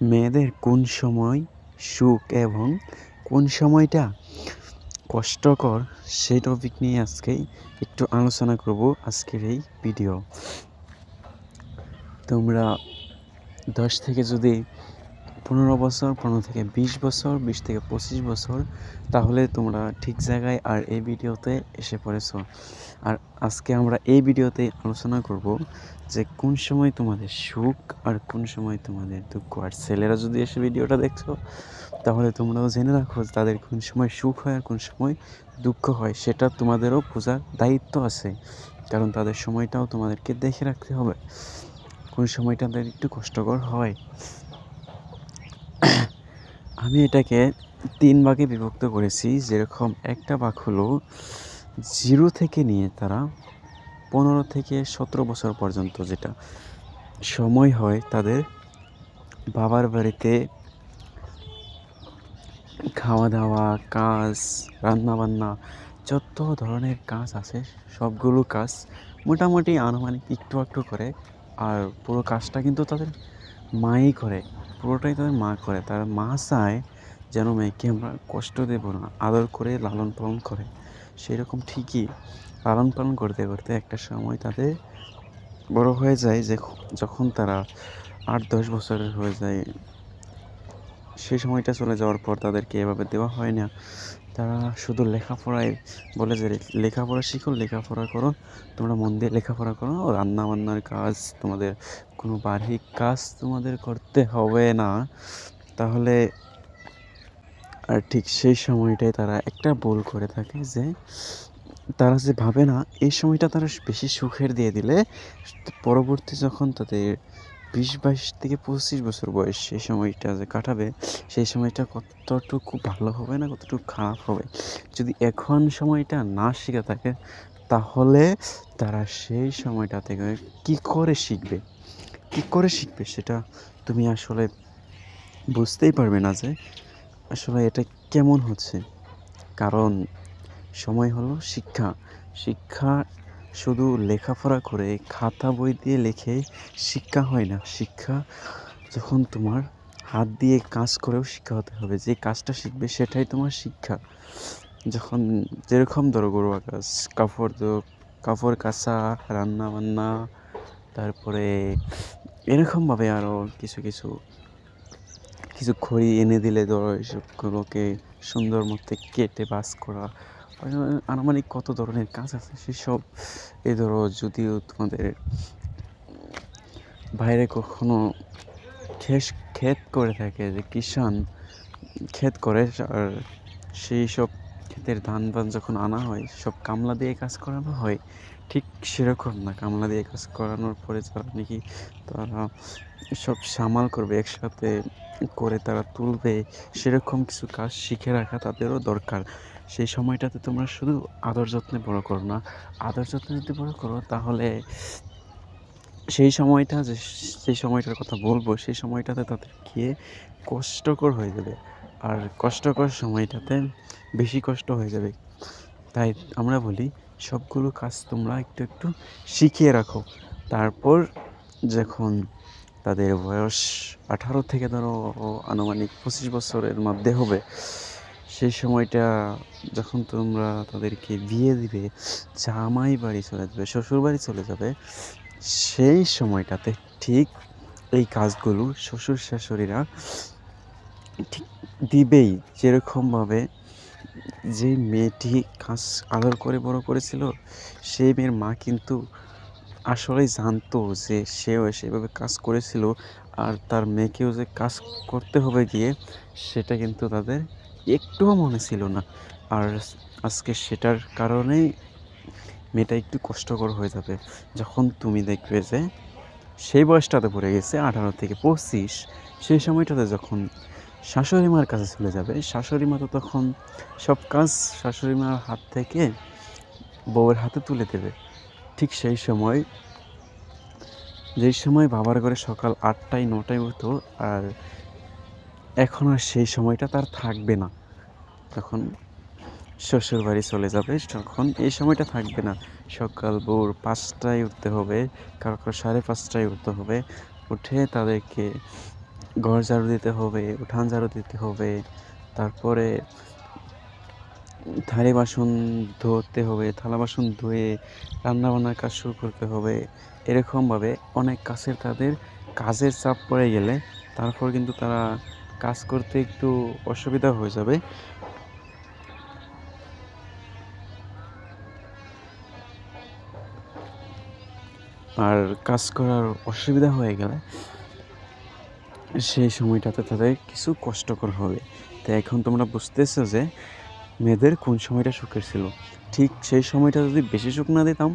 মেয়েদের কোন সময় সুখ এবং কোন সময়টা কষ্টকর সেই টপিক নিয়ে আজকে একটু আলোচনা করব আজকের এই ভিডিও। তোমরা 10 থেকে যদি 15 বছর, 15 থেকে 20 বছর, 20 থেকে 25 বছর, তাহলে তোমরা ঠিক জায়গায় আর এই ভিডিওতে এসে পড়েছো। আর আজকে আমরা এই ভিডিওতে আলোচনা করব যে কোন সময় তোমাদের সুখ আর কোন সময় তোমাদের দুঃখ। আর ছেলেরা যদি এসে ভিডিওটা দেখছো তাহলে তোমরাও জেনে রাখো তাদের কোন সময় সুখ হয় আর কোন সময় দুঃখ হয়, সেটা তোমাদেরও বোঝার দায়িত্ব আছে, কারণ তাদের সময়টাও তোমাদেরকে দেখে রাখতে হবে কোন সময়টা তাদের একটু কষ্টকর হয়। আমি এটাকে 3 ভাগে বিভক্ত করেছি। যেরকম একটা ভাগ হলো 0 থেকে নিয়ে তারা 15 থেকে 17 বছর পর্যন্ত যেটা সময় হয় তাদের বাবার বাড়িতে খাওয়া দাওয়া, কাজ, রান্নাবান্না, যত ধরনের কাজ আছে সবগুলো কাজ মোটামুটি আনুমানিক একটু একটু করে, আর পুরো কাজটা কিন্তু তাদের মাই করে, পুরোটাই তাদের মা করে। তার মা চায় যেন মেয়েকে আমরা কষ্ট দেব না, আদর করে লালন পালন করে। সেরকম ঠিকই লালন পালন করতে করতে একটা সময় তাদের বড় হয়ে যায়, যে যখন তারা 8-10 বছরের হয়ে যায়, সেই সময়টা চলে যাওয়ার পর তাদেরকে এভাবে দেওয়া হয় না। তারা শুধু লেখাপড়ায় বলে যে লেখাপড়া শিখো, লেখাপড়া করো, তোমরা মন দিয়ে লেখাপড়া করো, রান্না বান্নার কাজ, তোমাদের কোনো বার্ষিক কাজ তোমাদের করতে হবে না। তাহলে আর ঠিক সেই সময়টাই তারা একটা ভুল করে থাকে, যে তারা যে ভাবে না এই সময়টা তারা বেশি সুখের দিয়ে দিলে পরবর্তী যখন তাদের 20-22 থেকে 25 বছর বয়স, সেই সময়টা যে কাটাবে সেই সময়টা কতটুকু ভালো হবে না কতটুকু খারাপ হবে। যদি এখন সময়টা না শিখে থাকে তাহলে তারা সেই সময়টা থেকে কী করে শিখবে সেটা তুমি আসলে বুঝতেই পারবে না যে আসলে এটা কেমন হচ্ছে। কারণ সময় হলো শিক্ষা শুধু লেখাপড়া করে খাতা বই দিয়ে লিখে শিক্ষা হয় না। শিক্ষা যখন তোমার হাত দিয়ে কাজ করেও শিক্ষা হতে হবে, যে কাজটা শিখবে সেটাই তোমার শিক্ষা। যখন যেরকম ধরো ঘরোয়া কাজ, কাপড় কাচা, রান্না বান্না, তারপরে এরকমভাবে আরও কিছু খড়ি এনে দিলে ধরো এসবগুলোকে সুন্দর মতো কেটে বাস করা, আনুমানিক কত ধরনের কাজ আছে সেসব। এই ধরো যদিও তোমাদের বাইরে কখনো ক্ষেত করে থাকে, যে কিষান ক্ষেত করে, আর সেই সব ক্ষেতের ধান যখন আনা হয় সব কামলা দিয়ে কাজ করানো হয়, ঠিক সেরকম না। কামলা দিয়ে কাজ করানোর পরে যারা নাকি তারা সব সামাল করবে, একসাথে করে তারা তুলবে, সেরকম কিছু কাজ শিখে রাখা তাদেরও দরকার। সেই সময়টাতে তোমরা শুধু আদর যত্নে বড় করো না, আদর যত্নে যদি বড় করো তাহলে সেই সময়টার কথা বলবো, সেই সময়টাতে তাদের গিয়ে কষ্টকর হয়ে যাবে, আর কষ্টকর সময়টাতে বেশি কষ্ট হয়ে যাবে। তাই আমরা বলি সবগুলো কাজ তোমরা একটু একটু শিখিয়ে রাখো। তারপর যখন তাদের বয়স 18 থেকে ধরো আনুমানিক 25 বছরের মধ্যে হবে, সেই সময়টা যখন তোমরা তাদেরকে বিয়ে দিবে, জামাই বাড়ি চলে যাবে, শ্বশুর বাড়ি চলে যাবে, সেই সময়টাতে ঠিক এই কাজগুলো শ্বশুর শাশুড়িরা ঠিক দিবেই। যেরকমভাবে যে মেয়েটি কাজ আদর করে বড় করেছিল, সেই মেয়ের মা কিন্তু আসলেই জানতো যে সেও সেভাবে কাজ করেছিল, আর তার মেয়েকেও যে কাজ করতে হবে গিয়ে, সেটা কিন্তু তাদের একটুও মনে ছিল না। আর আজকে সেটার কারণেই মেয়েটা একটু কষ্টকর হয়ে যাবে। যখন তুমি দেখবে যে সেই বয়সটাতে পড়ে গেছে 18 থেকে 25, সেই সময়টাতে যখন শাশুড়ি মার কাছে চলে যাবে, শাশুড়ি মা তো তখন সব কাজ শাশুড়ি মার হাত থেকে বউয়ের হাতে তুলে দেবে। ঠিক সেই সময়, যেই সময় বাবার ঘরে সকাল 8টায় 9টায় উঠতো, আর এখন আর সেই সময়টা তার থাকবে না। তখন শ্বশুর বাড়ি চলে যাবে, তখন এই সময়টা থাকবে না। সকাল ভোর 5টায় উঠতে হবে, কারো 5:30টায় উঠতে হবে, উঠে তাদেরকে ঘর ঝাড়ু দিতে হবে, উঠান ঝাড়ু দিতে হবে, তারপরে থালি বাসন ধুতে হবে, থালা বাসন ধুয়ে রান্নাবান্নার কাজ শুরু করতে হবে। এরকমভাবে অনেক তাদের কাজের চাপ পড়ে গেলে তারপর কিন্তু তারা কাজ করতে একটু অসুবিধা হয়ে যাবে। আর কাজ করার অসুবিধা হয়ে গেলে সেই সময়টাতে তাদের কিছু কষ্টকর হবে। তো এখন তোমরা বুঝতেছো যে মেয়েদের কোন সময়টা সুখের ছিল। ঠিক সেই সময়টা যদি বেশি সুখ না দিতাম,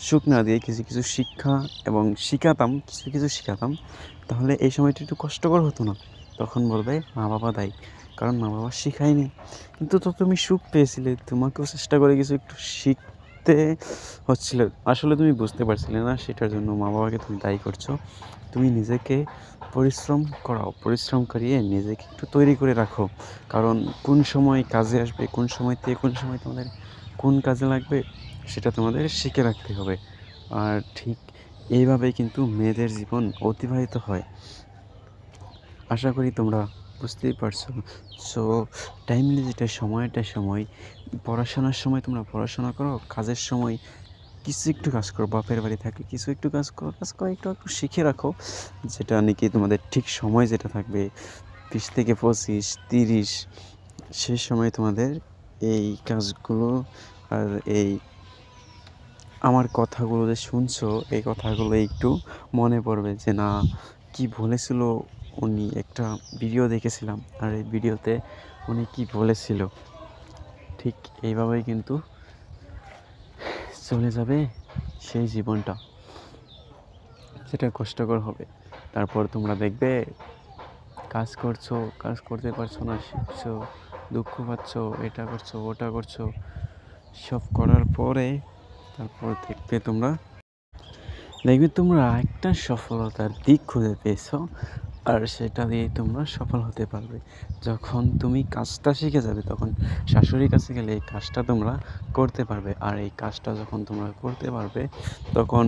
সুখ না দিয়ে কিছু কিছু শিক্ষা এবং কিছু কিছু শিখাতাম, তাহলে এই সময়টা একটু কষ্টকর হতো না। তখন বলবে মা বাবা দায়ী, কারণ মা বাবা শিখায়নি। কিন্তু তো তুমি সুখ পেয়েছিলে, তোমাকেও চেষ্টা করে কিছু একটু শিখতে হচ্ছিল, আসলে তুমি বুঝতে পারছিলে না, সেটার জন্য মা বাবাকে তুমি দায়ী করছো। তুমি নিজেকে পরিশ্রম করাও, পরিশ্রম করিয়ে নিজেকে একটু তৈরি করে রাখো, কারণ কোন সময় কাজে আসবে, কোন সময় থেকে কোন সময় তোমাদের কোন কাজে লাগবে সেটা তোমাদের শিখে রাখতে হবে। আর ঠিক এইভাবেই কিন্তু মেয়েদের জীবন অতিবাহিত হয়। আশা করি তোমরা বুঝতেই পারছো। সো টাইমলি যেটা সময় পড়াশোনার সময় তোমরা পড়াশোনা করো, কাজের সময় কিছু একটু কাজ করো, বাপের বাড়ি থাকলে কিছু একটু কাজ করো, একটু শিখে রাখো, যেটা নাকি তোমাদের ঠিক সময় যেটা থাকবে 20 থেকে 25, 30, সেই সময় তোমাদের এই কাজগুলো আর এই আমার কথাগুলো যে শুনছো, এই কথাগুলো একটু মনে পড়বে যে না, কি বলেছিল উনি, একটা ভিডিও দেখেছিলাম আর এই ভিডিওতে উনি কি বলেছিল। ঠিক এইভাবেই কিন্তু চলে যাবে সেই জীবনটা, সেটা কষ্টকর হবে। তারপর তোমরা দেখবে কাজ করছো, কাজ করতে পারছো না, শিখছো, দুঃখ পাচ্ছ, এটা করছো ওটা করছো, সব করার পরে তারপর দেখবে তোমরা একটা সফলতার দিক খুঁজে পেয়েছো, আর সেটা দিয়ে তোমরা সফল হতে পারবে। যখন তুমি কাজটা শিখে যাবে, তখন শাশুড়ির কাছে গেলে এই কাজটা তোমরা করতে পারবে। আর এই কাজটা যখন তোমরা করতে পারবে, তখন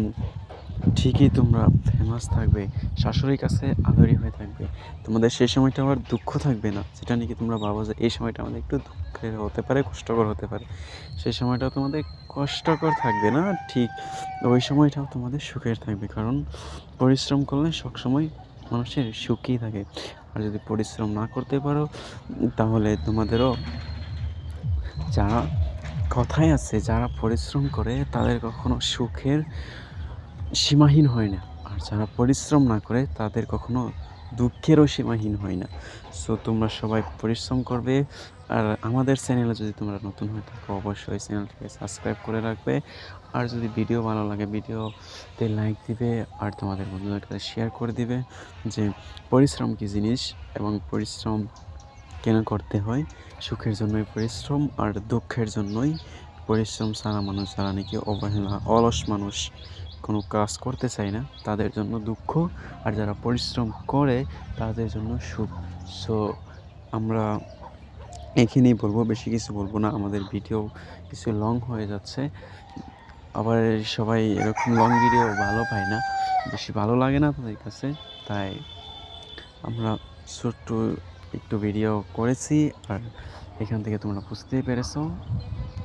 ঠিকই তোমরা ফেমাস থাকবে, শাশুড়ির কাছে আদরি হয়ে থাকবে। তোমাদের সেই সময়টা আবার দুঃখ থাকবে না, যেটা নাকি তোমরা ভাবো যে এই সময়টা আমাদের একটু দুঃখের হতে পারে, কষ্টকর হতে পারে। সেই সময়টা তোমাদের কষ্টকর থাকবে না, ঠিক ওই সময়টাও তোমাদের সুখের থাকবে, কারণ পরিশ্রম করলে সবসময় মানুষের সুখই থাকে। আর যদি পরিশ্রম না করতে পারো, তাহলে তোমাদেরও, যারা কথায় আছে, যারা পরিশ্রম করে তাদের কখনো সুখের সীমাহীন হয় না, আর যারা পরিশ্রম না করে তাদের কখনো দুঃখেরও সীমাহীন হয় না। সো তোমরা সবাই পরিশ্রম করবে। আর আমাদের চ্যানেলে যদি তোমরা নতুন হয়ে থাকো, অবশ্যই চ্যানেলটাকে সাবস্ক্রাইব করে রাখবে। আর যদি ভিডিও ভালো লাগে, ভিডিওতে লাইক দিবে আর তোমাদের বন্ধুদের কাছে শেয়ার করে দিবে যে পরিশ্রম কী জিনিস এবং পরিশ্রম কেন করতে হয়। সুখের জন্যই পরিশ্রম, আর দুঃখের জন্যই পরিশ্রম ছাড়া মানুষ, যারা নাকি অবহেলা, অলস মানুষ, কোনো কাজ করতে চায় না, তাদের জন্য দুঃখ, আর যারা পরিশ্রম করে তাদের জন্য সুখ। সো আমরা এখানেই বলবো, বেশি কিছু বলবো না, আমাদের ভিডিও কিছু লং হয়ে যাচ্ছে। আবার সবাই এরকম লং ভিডিও ভালো পায় না, বেশি ভালো লাগে না তাদের কাছে, তাই আমরা ছোট্ট একটু ভিডিও করেছি। আর এখান থেকে তোমরা বুঝতেই পেরেছো।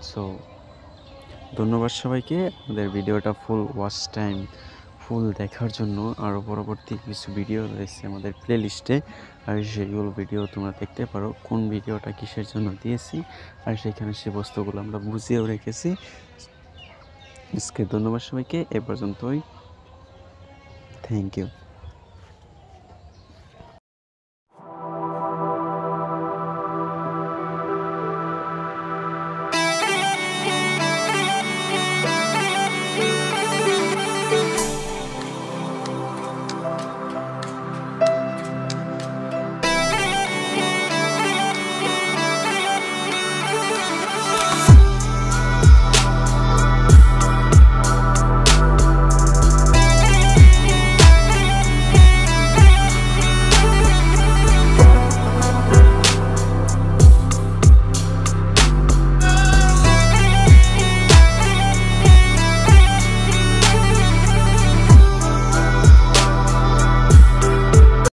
সো ধন্যবাদ সবাইকে আমাদের ভিডিওটা ফুল দেখার জন্য। আরও পরবর্তী কিছু ভিডিও রয়েছে আমাদের প্লেলিস্টে, আর সেইগুলো ভিডিও তোমরা দেখতে পারো কোন ভিডিওটা কিসের জন্য দিয়েছি, আর সেখানে সে বস্তুগুলো আমরা বুঝিয়েও রেখেছি। আজকে ধন্যবাদ সবাইকে, এ পর্যন্তই, থ্যাংক ইউ।